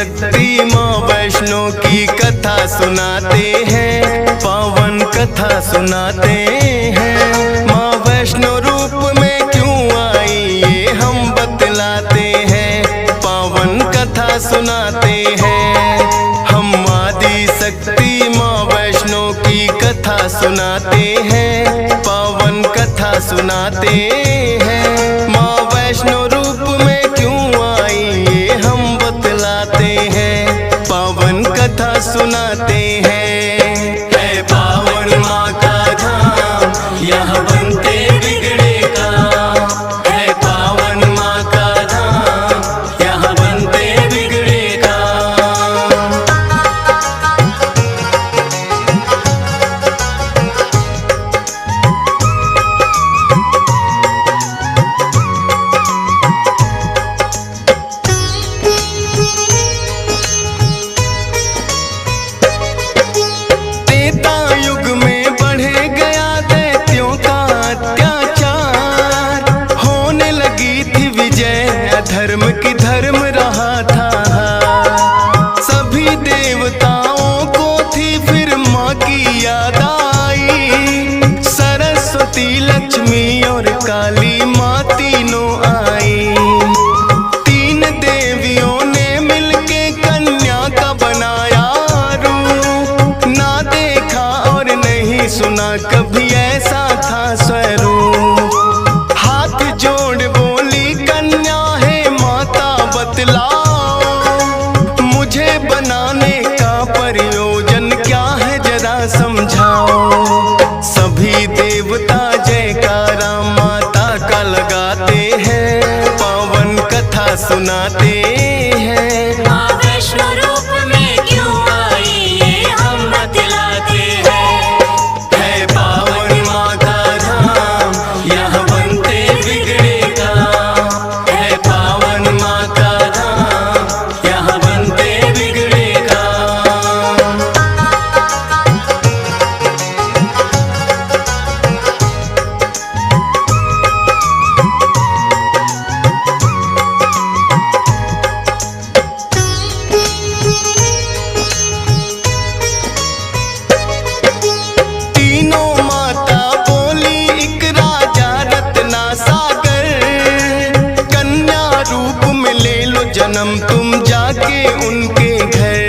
शक्ति माँ वैष्णो की कथा सुनाते हैं, पावन कथा सुनाते हैं। माँ वैष्णो रूप में क्यों आई ये हम बतलाते हैं, पावन कथा सुनाते हैं। हम आदि शक्ति माँ वैष्णो की कथा सुनाते हैं, पावन कथा सुनाते हैं। माँ वैष्णो रूप में क्यों आई ये हम बतलाते हैं, पावन कथा सुनाते हैं। है पावन माँ का धाम यहाँ बनते बिगड़े काम, है पावन माँ का धाम यहाँ बनते बिगड़े काम। धर्म की धर्म रहा था, सभी देवताओं को थी फिर माँ की याद आई। सरस्वती लक्ष्मी और काली माँ तीनों आई। तीन देवियों ने मिलके कन्या का बनाया रूप, ना देखा और नहीं सुना कभी ऐसा था स्वरूप। हाथ जोड़ बोली कन्या बतलाओ, मुझे बनाने का प्रयोजन क्या है जरा समझाओ। सभी देवता जयकारा माता का लगाते हैं, पावन कथा सुनाते हैं। माँ वैष्णो रूप में क्यों आई ये हम बतलाते हैं। है पावन माँ का धाम यहाँ बनते बिगड़े काम, है पावन माँ का जन्म तुम जाके उनके घर।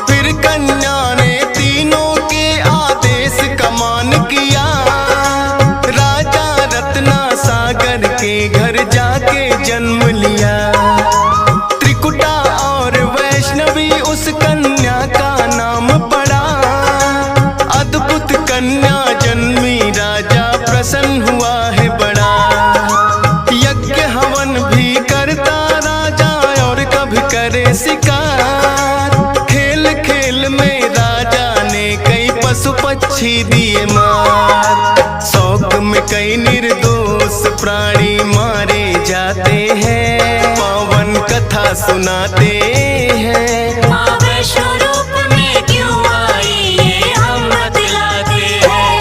फिर कन्या ने तीनों के आदेश का मान किया, राजा रत्ना सागर के घर जाके जन्म लिया। त्रिकुटा और वैष्णवी उस कन्या का नाम पड़ा, अद्भुत कन्या जन्मी राजा प्रसन्न हुआ है बड़ा। यज्ञ हवन भी करता करे शिकार, खेल खेल में राजा ने कई पशु पक्षी दिए मार। शौक में कई निर्दोष प्राणी मारे जाते हैं, पावन कथा सुनाते हैं। माँ वैष्णो रूप में क्यों आई ये हम बतलाते हैं।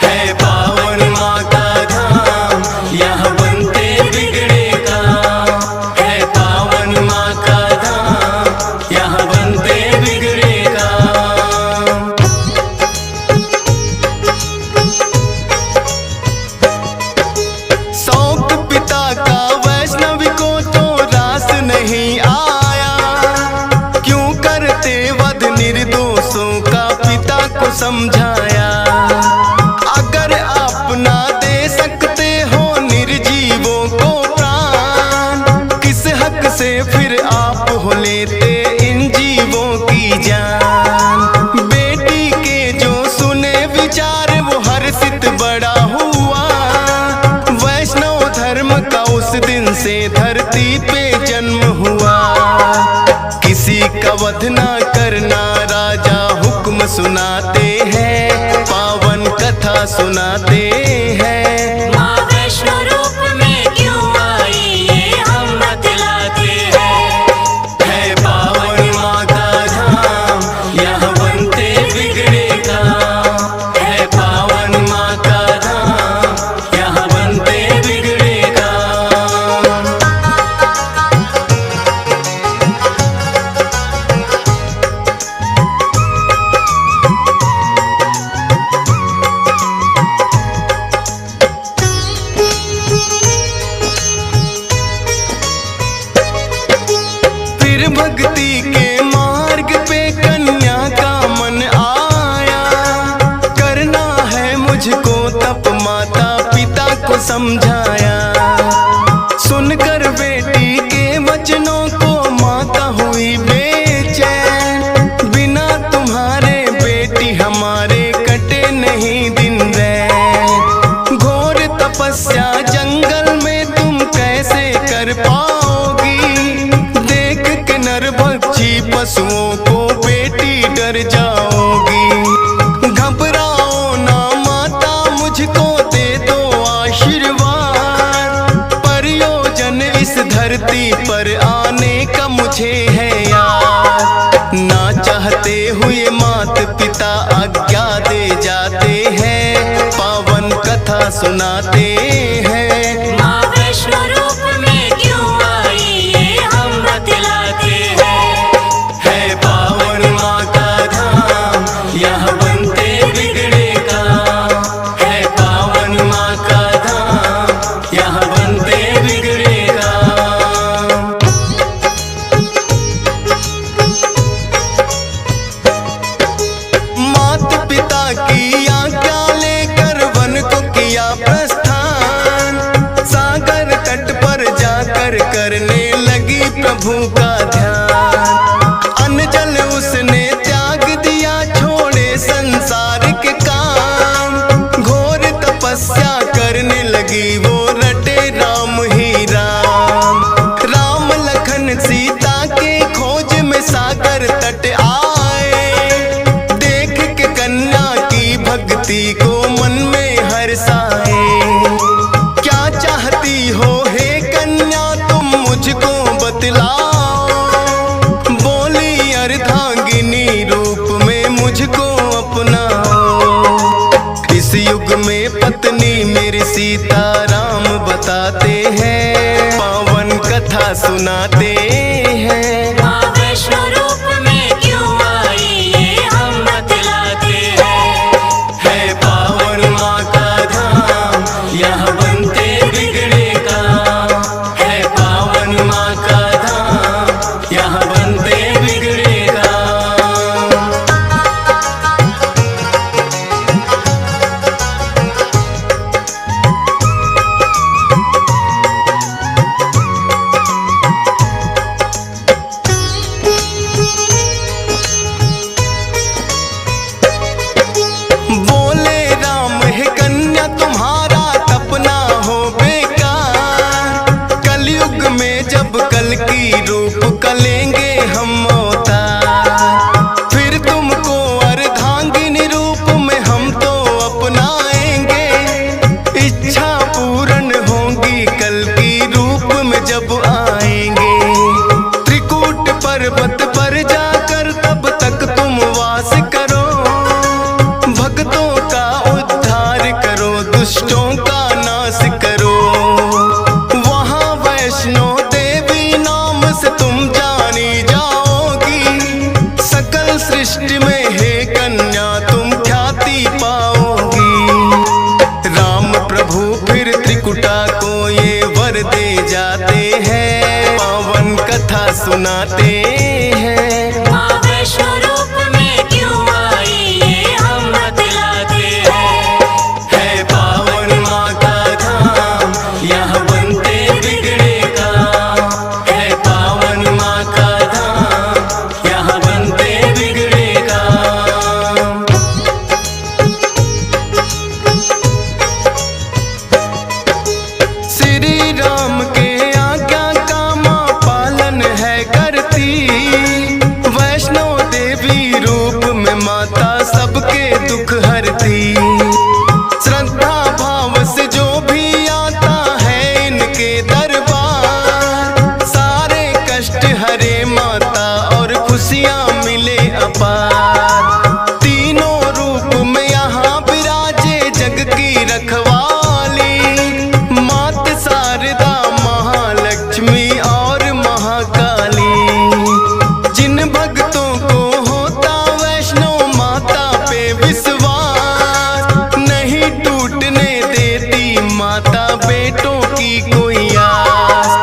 है पावन माँ का धाम यहाँ बनते बिगड़े काम, है पावन माँ का यहाँ बनते बिगड़े काम। शौक पिता का वैष्णवी को तो रास नहीं आया, क्यों करते वध निर्दोषों का पिता को समझाया। अगर आप ना दे सकते हो निर्जीवों को प्राण, किस हक से फिर आप हो लेते इन जीवों की जान। बेटी के जो सुने विचार वो हर्षित बड़ा हुआ, वैष्णव धर्म का उस दिन से धरती पे जन्म हुआ। किसी का वध ना करना राजा हुक्म सुनाते हैं, पावन कथा सुनाते हैं। माँ वैष्णो रूप में क्यों आई ये हम बतलाते हैं। है पावन माँ का धाम यहाँ बनते बिगड़े काम, है पावन माँ का धाम यहाँ बनते बिगड़े काम। समझाया। सुनकर बेटी के वचनों को माता हुई बेचैन, बिना तुम्हारे बेटी हमारे कटे नहीं दिन रैन। घोर तपस्या जंगल में तुम कैसे कर पाओगी, देख के नरभक्षी पशुओं को बेटी डर जाओगी। घबराओ ना माता, मुझको दे दो आशीर्वाद, प्रयोजन इस धरती पर आने का मुझे है याद। ना चाहते हुए मात पिता आज्ञा दे जाते हैं, पावन कथा सुनाते हैं। माँ वैष्णो रूप में क्यों आई ये हम बतलाते हैं। है पावन माँ का धाम, यहाँ बनते बिगड़े काम। है पावन माँ का धाम, यहाँ बनते बिगड़े काम। मात पिता की आज्ञा लेकर वन को किया प्रस्थान, सागर तट पर जाकर करने लगी प्रभु का ध्यान। अन्न जल उसने त्याग दिया, छोड़े संसार के काम। घोर तपस्या करने लगी वो, रटे राम ही राम। राम लखन सीता के खोज में सागर तट आए, देख के कन्या की भक्ति को मन में हर्षाए। क्या चाहती हो हे कन्या तुम मुझको बतलाओ, बोली अर्धांगिनी रूप में मुझको अपनाओ। इस युग में पत्नी मेरी सीता राम बताते हैं, पावन कथा सुनाते हैं। माँ वैष्णो रूप में क्यों आई ये हम बतलाते हैं। है पावन माँ का धाम, यहाँ बनते बिगड़े काम। है पावन माँ का धाम, यहाँ बनते बिगड़े काम। बोले राम है कन्या तुम्हारा तपना हो बेकार, कलयुग में जब कल की रूप कलेंगे हम अवतार। फिर तुमको अर्धांगिनी रूप में हम तो अपनाएंगे, इच्छा पूर्ण होगी कल की रूप में जब आएंगे। त्रिकूट पर्वत पर जाकर तब तक तुम वास करो, भक्तों का उद्धार करो, दुष्टों का नाश करो। वहाँ वैष्णो देवी नाम से तुम जानी जाओगी, सकल सृष्टि में हे कन्या तुम ख्याति पाओगी। राम प्रभु फिर त्रिकुटा को ये वर दे जाते हैं, पावन कथा सुनाते हैं। माँ वैष्णो रूप में क्यों आई ये हम बतलाते हैं। है पावन माँ का धाम, यहाँ बनते बिगड़े काम। है पावन माँ का धाम, यहाँ बनते बिगड़े काम। श्री राम के आज्ञा का माँ पालन है करती, वैष्णो देवी रूप में माता सबके दुख हरती। श्रद्धा भाव से जो भी आता है इनके दरबार, सारे कष्ट हरे माता और खुशियाँ मिले अपार। तीनों रूप में यहाँ विराजे जग की रखवाली, मात शारदा महालक्ष्मी और महाकाली। जिन भक्तों को होता वैष्णो माता पे विश्वास, नहीं टूटने देती माता बेटों की कोई आस।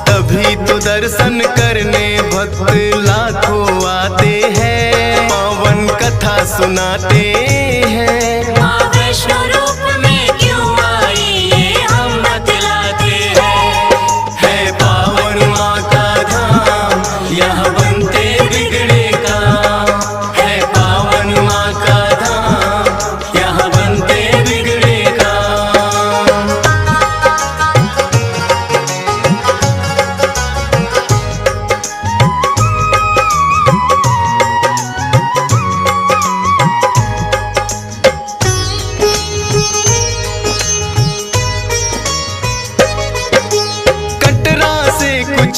तभी तो दर्शन करने भक्त लाखों आते हैं, पावन कथा सुनाते हैं। माँ वैष्णो रूप में क्यों आई ये हम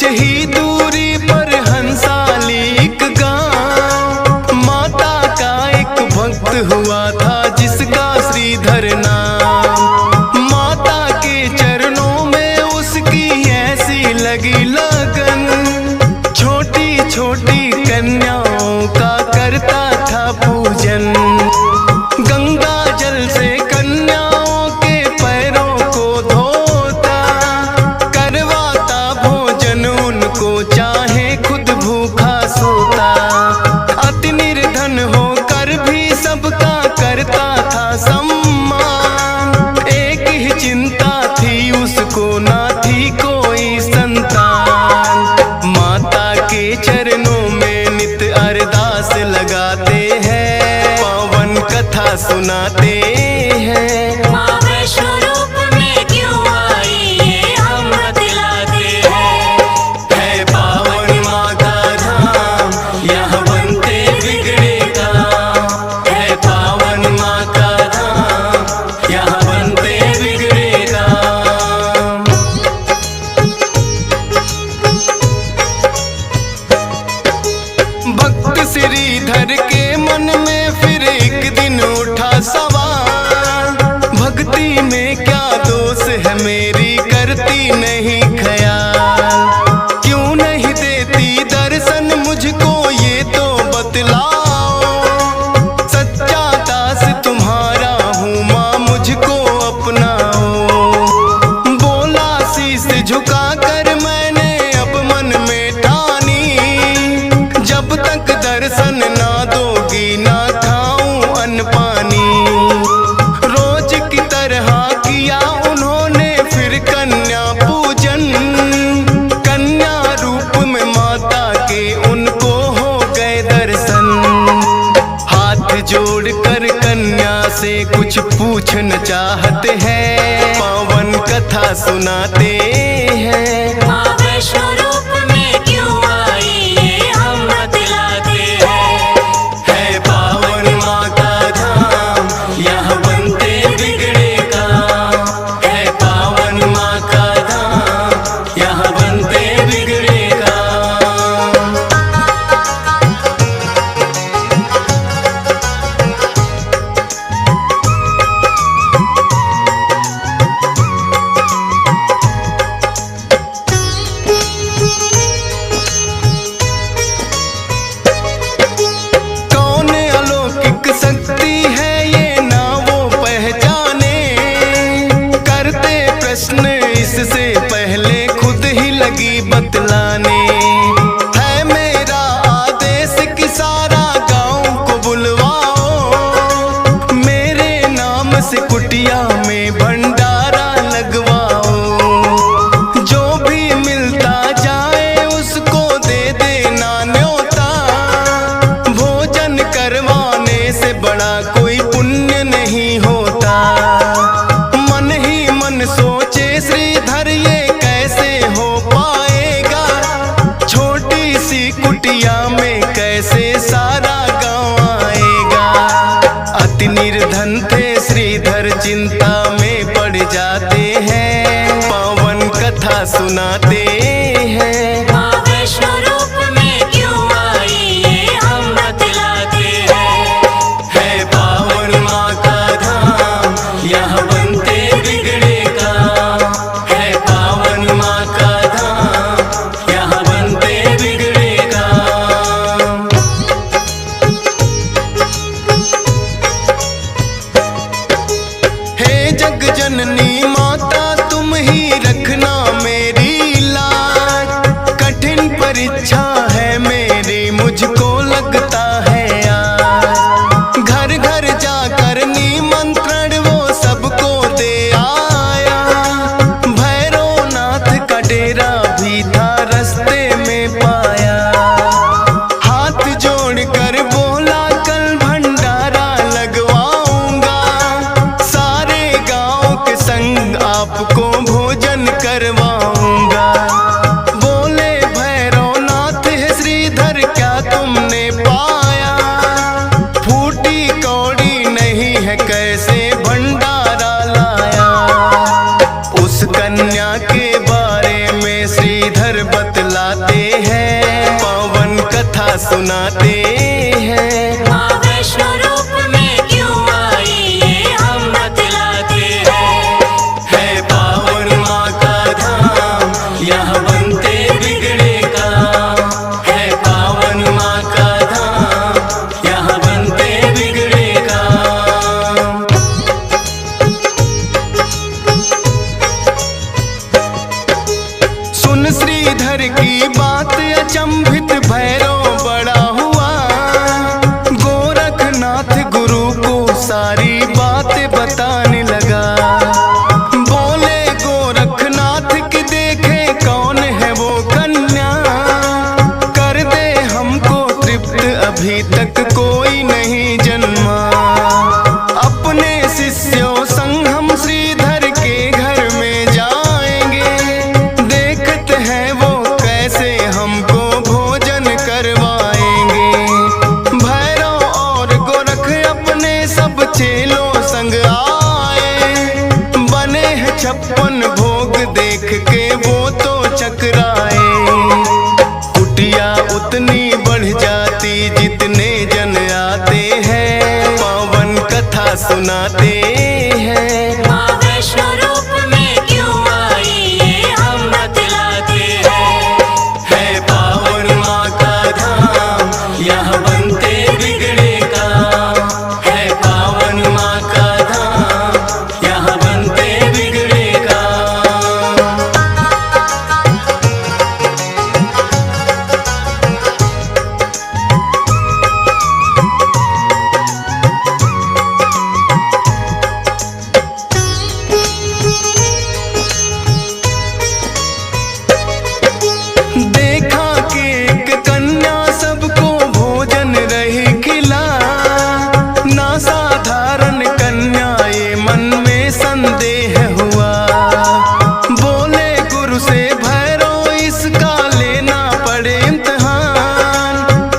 कुछ ही दूरी पर हंसाली एक गांव, माता का एक भक्त हुआ था जिसका श्रीधर नाम। माता के चरणों में उसकी ऐसी लगी लगन, छोटी छोटी कन्याओं का करता था पूजन। गंगा जल से कन्याओं के पैरों को धोता, करवाता भोजन उनको चाहे खुद भूखा सोता। अति निर्धन होकर भी सबका करता था सम्मान, एक ही चिंता थी उसको ना थी कोई संतान। माता के चरणों में नित अरदास लगाते हैं, पावन कथा सुनाते हैं। माँ वैष्णो रूप में क्यों आई ये हम बतलाते हैं। है पावन माँ का धाम, यहाँ बनते बिगड़े काम। है पावन माँ का धाम, यहाँ बनते बिगड़े काम। भक्त श्रीधर के मन में फिर एक दिन उठा सवाल, भक्ति में क्या दोष है मेरी करती नहीं ख्याल। क्यों नहीं देती दर्शन मुझको ये तो बतलाओ, सच्चा दास तुम्हारा हूँ माँ मुझको अपनाओ। बोला शीश झुका कर मैंने अब मन में ठानी, जब तक दर्शन ना दोगी ना खाऊं अन्न पानी। रोज की तरह किया उन्होंने फिर कन्या पूजन, कन्या रूप में माता के उनको हो गए दर्शन। हाथ जोड़कर कन्या से कुछ पूछना चाहते हैं, पावन कथा सुनाते हैं। माँ वैष्णो रूप में क्यों आई ये हम बतलाते हैं। है पावन माँ का धाम, यहाँ बनते बिगड़े काम। है पावन माँ का धाम, यहाँ बनते बिगड़े काम। कौन अलौकिक शक्ति है ये ना वो पहचाने, करते प्रश्न इससे पहले खुद ही लगी बतलाने। है मेरा आदेश कि सारा गांव को बुलवाओ, मेरे नाम से कुटिया में भंडारा लगवाओ। जो भी मिलता जाए उसको दे देना न्योता, भोजन करवाने से बड़ा कोई पुण्य नहीं होता। मन ही मन सोचे श्रीधर ये कैसे हो पाएगा, छोटी सी कुटिया में कैसे सारा गांव आएगा। अति निर्धन थे श्रीधर चिंता में पड़ जाते हैं, पावन कथा सुनाते हैं। माँ वैष्णो रूप में क्यों आई ये हम बतलाते हैं। है पावन माँ का धाम, यहाँ बनते बिगड़े काम। है पावन माँ का धाम, यहाँ बनते बिगड़े काम। हे जग जननी माता तुम ही रखना मेरी लाज, कठिन परीक्षा है मेरी मुझको लगता है आज। घर घर जाकर निमंत्रण वो सबको दे आया, भैरवनाथ का डेरा भी था रास्ते में पाया। हाथ जोड़कर बोला कल भंडारा लगवाऊंगा, सारे गांव के संग आपको भोजन करवाऊंगा। बोले भैरवनाथ है श्रीधर क्या तुमने पाया, फूटी कौड़ी नहीं है कैसे भंडारा लाया। उस कन्या के बारे में श्रीधर बतला सुनाते हैं। माँ वैष्णो रूप में क्यों आई ये हम बतलाते हैं। है पावन माँ का धाम, यहाँ बनते बिगड़े काम। है पावन माँ का धाम, यहाँ बनते बिगड़े काम। सुन श्रीधर की बात, अचंभित भैरव बड़ा हुआ। गोरखनाथ गुरु को सारी बातें बताने लगा। बोले गोरखनाथ की देखे कौन है वो कन्या, कर दे हमको तृप्त अभी तक कोई नहीं जन्मा। अपने शिष्यों संग हम श्रीधर के घर में जाएंगे, देखते हैं वो कैसे हमको भोजन करवाएंगे। भैरव और गोरख अपने सब चेलों संग आए, बने हैं 56 भोग, देख के वो तो चकराए। कुटिया उतनी बढ़ जाती जितने जन आते हैं, पावन कथा सुनाते हैं। माँ वैष्णो रूप में क्यों आई ये हम बतलाते हैं। है पावन माँ का धाम, यहाँ बनते बिगड़े काम। है पावन माँ का धाम, यहाँ बनते बिगड़े काम। देखा कि एक कन्या सबको भोजन रही खिला, ना साधारण कन्या ये मन में संदेह हुआ। बोले गुरु से भैरव इसका लेना पड़े इम्तिहान,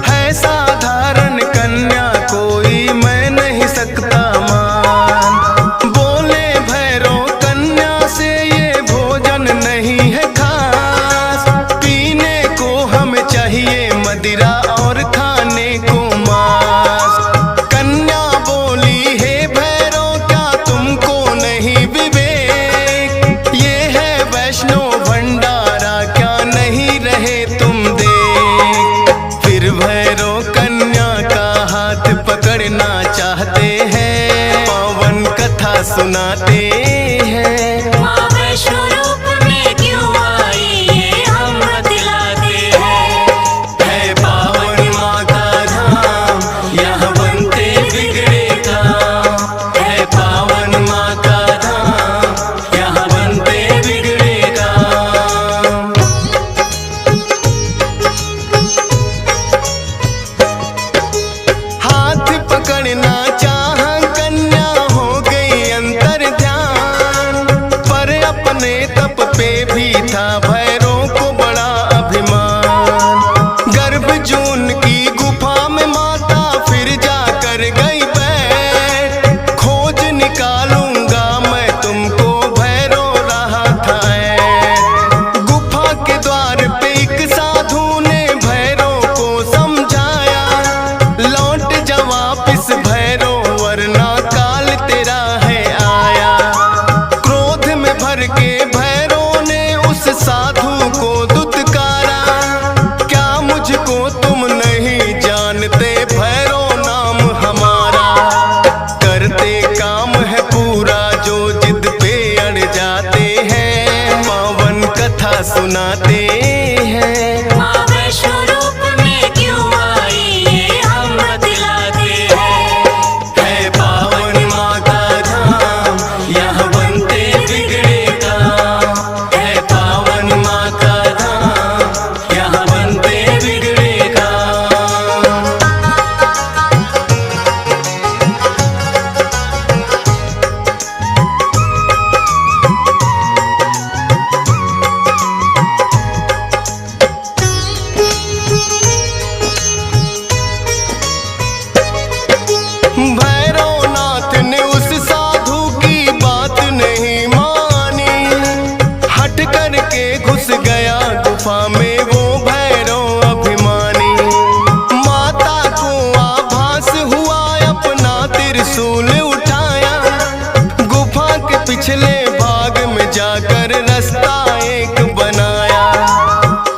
है साधारण कन्या कोई मैं नहीं सकता मान। बोले भैरव कन्या से ये भोजन नहीं है खास, पीने को हमें चाहिए मदिरा और खाने को मांस। कन्या बोली हे भैरव क्या तुमको नहीं विवेक, ये है वैष्णो भंडारा क्या नहीं रहे तुम देख। फिर भैरव कन्या का हाथ पकड़ना चाहते हैं, पावन कथा सुनाते हैं। माँ वैष्णो रूप में क्यों आई ये हम बतलाते हैं। है पावन माँ का धाम, यहाँ बनते बिगड़े काम। है पावन माँ का धाम, यहाँ बनते बिगड़े काम। हाथ पकड़ना चाह कन्या हो गई अंतर ध्यान, पर अपने तप पे भी था भैरव को बड़ा अभिमान। गर्भजून की गुफा में माता फिर जाकर गई बैठ, खोज निकालूंगा मैं तुमको भैरव रहा था ऐठ। गुफा के द्वार पे एक साधु ने भैरव को समझाया, लौट जा वापिस भैरव वरना काल तेरा है आया। क्रोध में भर के भैरव ने उस साधु को दुत्कारा, क्या मुझको तुम नहीं जानते भैरव नाम हमारा। करते काम है पूरा जो जिद पे अड़ जाते हैं, पावन कथा सुनाते हैं। माँ वैष्णो रूप में क्यों आई ये हम बतलाते हैं। है पावन माँ का धाम, यहाँ बनते बिगड़े काम। है पावन माँ का धाम, यहाँ बनते बिगड़े काम। गुफा में वो भैरव अभिमानी, माता जाकर रास्ता एक बनाया।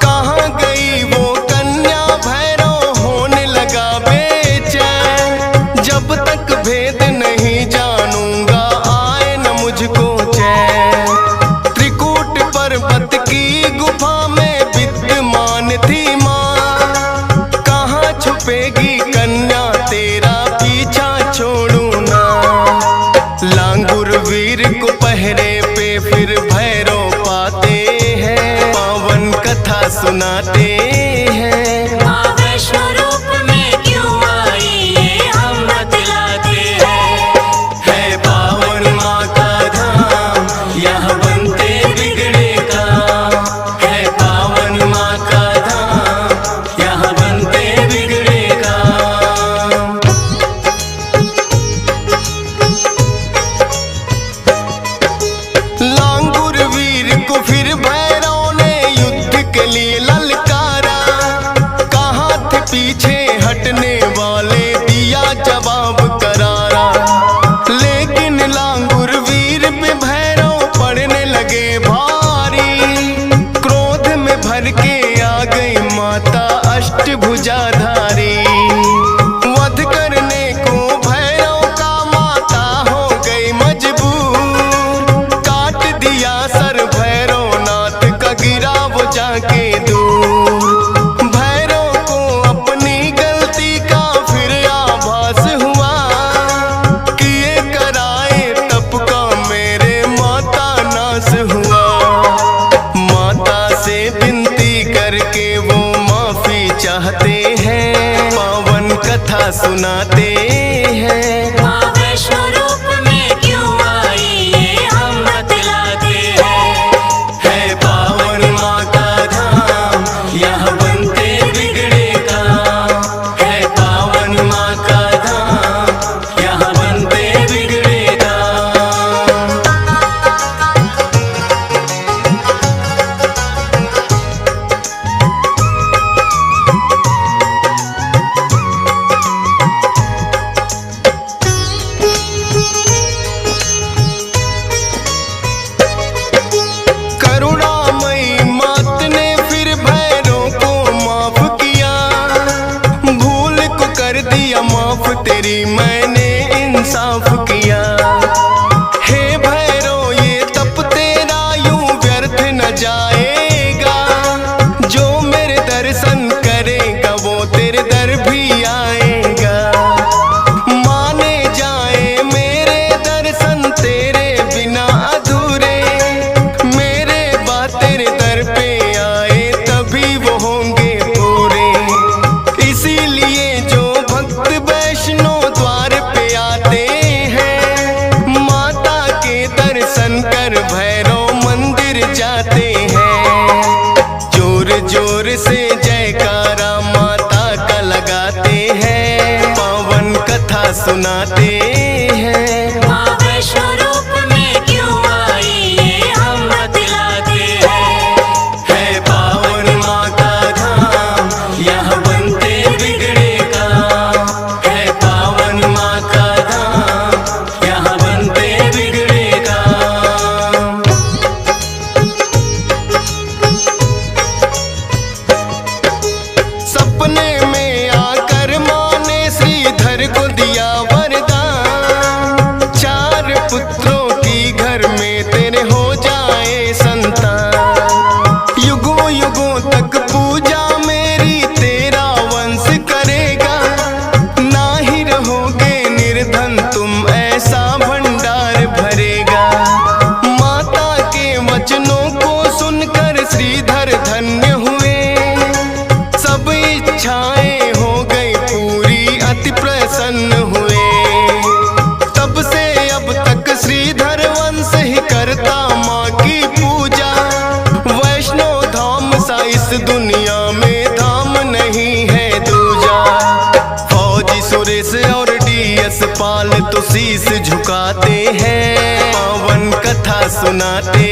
कहाँ गई वो कन्या भैरव होने लगा बेचैन। जब तक भेद नहीं जानूंगा आए न मुझको चैन। त्रिकूट पर्वत की गुफा में विद्यमान थी माँ। कहाँ छुपेगी कन्या तेरा पीछा छोड़ू ना। लांगुर वीर को पहरे पे फिर भैरव पाते हैं। पावन कथा सुनाते हैं। माँ वैष्णो रूप में क्यों आई ये हम बतलाते हैं। है पावन माँ का धाम यहाँ बनते बिगड़े काम। है पावन माँ का धाम यहाँ बनते बिगड़े काम। लांगुर वीर को फिर भैरव ने युद्ध के लिए ललकारा। कहाँ थे पीछे हटने वाले दिया जवाब करारा। लेकिन लांगुर वीर पे भैरव पड़ने लगे भारी। क्रोध में भर के आ गई माता अष्टभुजाधारी। वध करने को भैरव का माता हो गई मजबूर। काट दिया सर भैरव नाथ का गिरा वो जाके दूर। भैरव को अपनी गलती का फिर आभास हुआ। किए कराए तप का मेरे माता नाश हुआ। माता से विनती करके वो माफी चाहते हैं। पावन कथा सुनाते हैं। माँ वैष्णो रूप में क्यों आई ये हम बतलाते हैं। है पावन माँ का धाम यहाँ बनते बिगड़े काम। है पावन माँ का धाम यहाँ बनते बिगड़े काम। करुणामयी मात ने फिर भैरव को माफ किया। भूल को कर दिया माफ तेरी मैंने इंसाफ किया। हे भैरव ये तप तेरा यूं व्यर्थ न जाएगा। जो मेरे दर्शन करेगा वो तेरे दर भी आएगा। माने जाए मेरे दर्शन तेरे बिना अधूरे। मेरे बात तेरे दर पे आए तभी वो होंगे पूरे। इसीलिए जो भक्त वैष्णो द्वार पे आते हैं। माता के दर्शन कर भैरव मंदिर जाते हैं। जोर जोर से जयकारा माता का लगाते हैं। पावन कथा सुनाते हैं। माँ वैष्णो रूप में क्यों आई ये हम बतलाते हैं। है पावन माँ का धाम यहाँ बनते बिगड़े काम। है पावन माँ का धाम यहाँ बनते बिगड़े काम। सपने में आकर माँ ने श्रीधर को दिया वरदान। 4 पुत्रों की घर में तेरे हो जाए संतान। युगों युगों तक पूजा मेरी तेरा वंश करेगा। ना ही रहोगे निर्धन तुम ऐसा भंडार भरेगा। माता के वचनों को सुनकर श्रीधर धन्य हुए। सब इच्छाएं हो गई पूरी अति प्रसन्न हुए। तब से अब तक श्रीधर वंश ही करता माँ की पूजा। वैष्णो धाम सा इस दुनिया में धाम नहीं है दूजा। फौजी सुरेश और डीएस पाल तो शीश झुकाते हैं। पावन कथा सुनाते